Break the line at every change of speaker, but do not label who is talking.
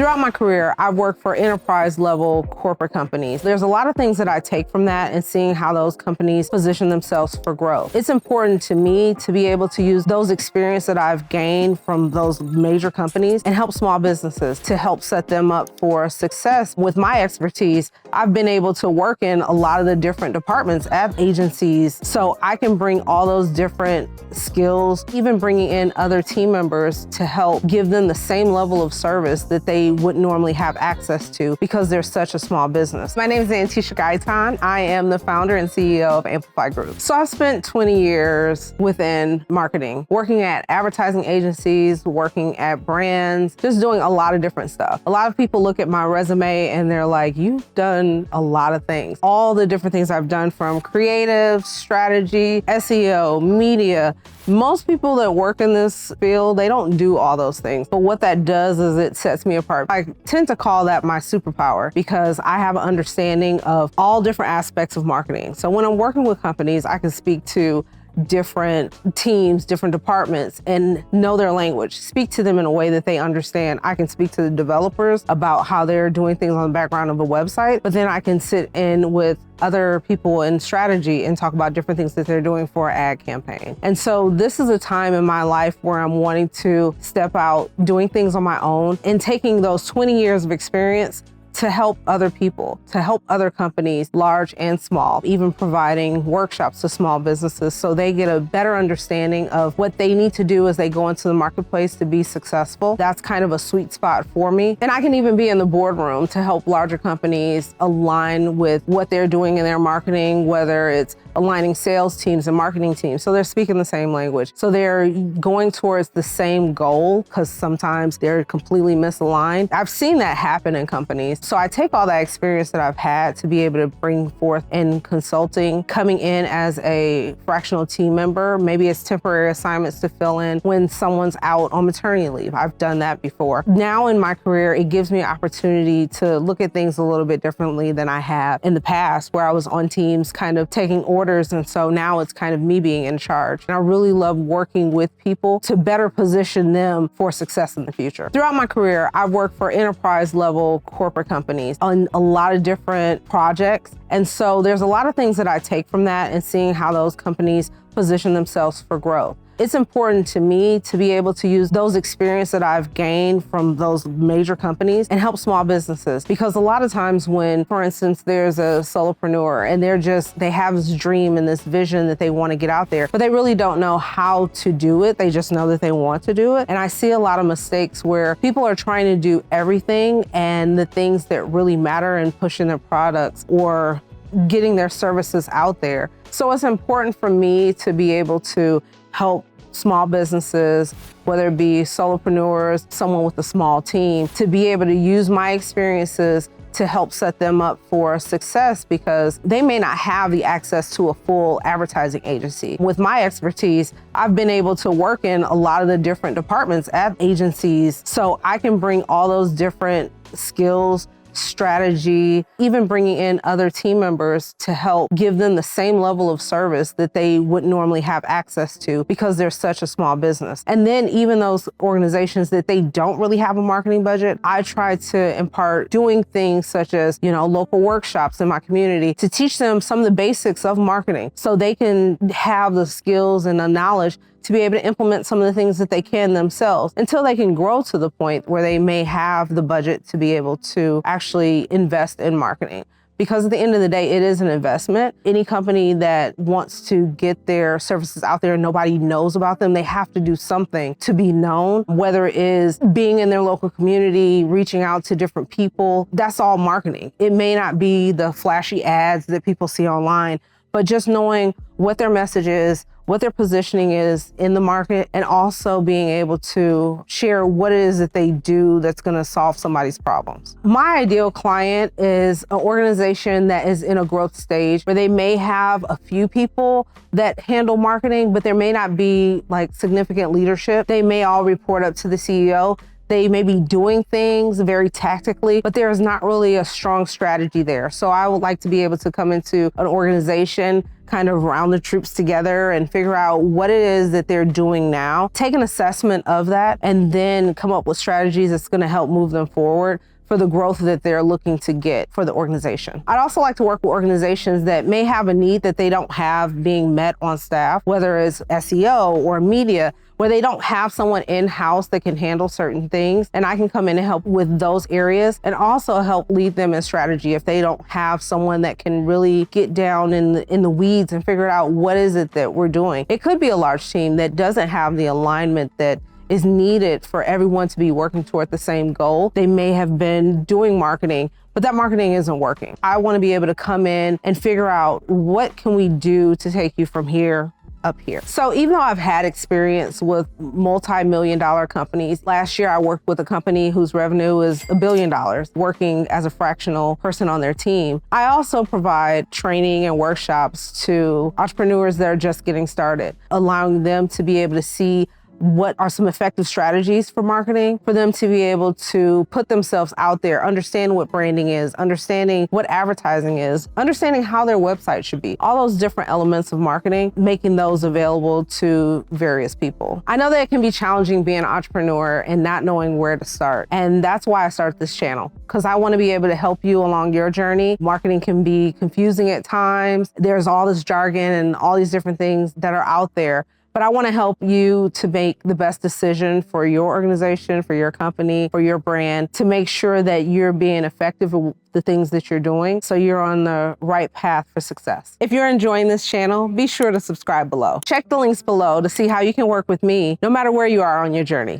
Throughout my career, I've worked for enterprise level corporate companies. There's a lot of things that I take from that and seeing how those companies position themselves for growth. It's important to me to be able to use those experience that I've gained from those major companies and help small businesses to help set them up for success. With my expertise, I've been able to work in a lot of the different departments at agencies, so I can bring all those different skills, even bringing in other team members to help give them the same level of service that they wouldn't normally have access to because they're such a small business. My name is Antisha Gaitan. I am the founder and CEO of Amplify Group. So I've spent 20 years within marketing, working at advertising agencies, working at brands, just doing a lot of different stuff. A lot of people look at my resume and they're like, you've done a lot of things. All the different things I've done, from creative, strategy, SEO, media. Most people that work in this field, they don't do all those things. But what that does is it sets me apart. I tend to call that my superpower because I have an understanding of all different aspects of marketing. So when I'm working with companies, I can speak to different teams, different departments, and know their language, speak to them in a way that they understand. I can speak to the developers about how they're doing things on the background of a website, but then I can sit in with other people in strategy and talk about different things that they're doing for an ad campaign. And so this is a time in my life where I'm wanting to step out, doing things on my own, and taking those 20 years of experience to help other people, to help other companies, large and small, even providing workshops to small businesses so they get a better understanding of what they need to do as they go into the marketplace to be successful. That's kind of a sweet spot for me. And I can even be in the boardroom to help larger companies align with what they're doing in their marketing, whether it's aligning sales teams and marketing teams. So they're speaking the same language. So they're going towards the same goal because sometimes they're completely misaligned. I've seen that happen in companies. So I take all that experience that I've had to be able to bring forth in consulting, coming in as a fractional team member. Maybe it's temporary assignments to fill in when someone's out on maternity leave. I've done that before. Now in my career, it gives me an opportunity to look at things a little bit differently than I have in the past, where I was on teams kind of taking orders. And so now it's kind of me being in charge. And I really love working with people to better position them for success in the future. Throughout my career, I've worked for enterprise level corporate companies on a lot of different projects. And so there's a lot of things that I take from that and seeing how those companies position themselves for growth. It's important to me to be able to use those experience that I've gained from those major companies and help small businesses. Because a lot of times when, for instance, there's a solopreneur and they have this dream and this vision that they want to get out there, but they really don't know how to do it. They just know that they want to do it. And I see a lot of mistakes where people are trying to do everything, and the things that really matter in pushing their products or getting their services out there. So it's important for me to be able to help small businesses, whether it be solopreneurs, someone with a small team, to be able to use my experiences to help set them up for success because they may not have the access to a full advertising agency. With my expertise, I've been able to work in a lot of the different departments at agencies, so I can bring all those different skills, strategy, even bringing in other team members to help give them the same level of service that they wouldn't normally have access to because they're such a small business. And then even those organizations that they don't really have a marketing budget, I try to impart doing things such as, local workshops in my community to teach them some of the basics of marketing so they can have the skills and the knowledge to be able to implement some of the things that they can themselves until they can grow to the point where they may have the budget to be able to actually invest in marketing. Because at the end of the day, it is an investment. Any company that wants to get their services out there and nobody knows about them, they have to do something to be known, whether it is being in their local community, reaching out to different people. That's all marketing. It may not be the flashy ads that people see online, but just knowing what their message is, what their positioning is in the market, and also being able to share what it is that they do that's gonna solve somebody's problems. My ideal client is an organization that is in a growth stage where they may have a few people that handle marketing, but there may not be significant leadership. They may all report up to the CEO. They may be doing things very tactically, but there is not really a strong strategy there. So I would like to be able to come into an organization kind of round the troops together and figure out what it is that they're doing now, take an assessment of that, and then come up with strategies that's going to help move them forward for the growth that they're looking to get for the organization. I'd also like to work with organizations that may have a need that they don't have being met on staff, whether it's SEO or media, where they don't have someone in-house that can handle certain things. And I can come in and help with those areas and also help lead them in strategy if they don't have someone that can really get down in the weeds and figure out what is it that we're doing. It could be a large team that doesn't have the alignment that is needed for everyone to be working toward the same goal. They may have been doing marketing, but that marketing isn't working. I want to be able to come in and figure out what can we do to take you from here up here. So even though I've had experience with multi-million-dollar companies, last year I worked with a company whose revenue is $1 billion, working as a fractional person on their team. I also provide training and workshops to entrepreneurs that are just getting started, allowing them to be able to see what are some effective strategies for marketing, for them to be able to put themselves out there, understand what branding is, understanding what advertising is, understanding how their website should be, all those different elements of marketing, making those available to various people. I know that it can be challenging being an entrepreneur and not knowing where to start. And that's why I started this channel, because I want to be able to help you along your journey. Marketing can be confusing at times. There's all this jargon and all these different things that are out there. But I want to help you to make the best decision for your organization, for your company, for your brand, to make sure that you're being effective with the things that you're doing so you're on the right path for success. If you're enjoying this channel, be sure to subscribe below. Check the links below to see how you can work with me no matter where you are on your journey.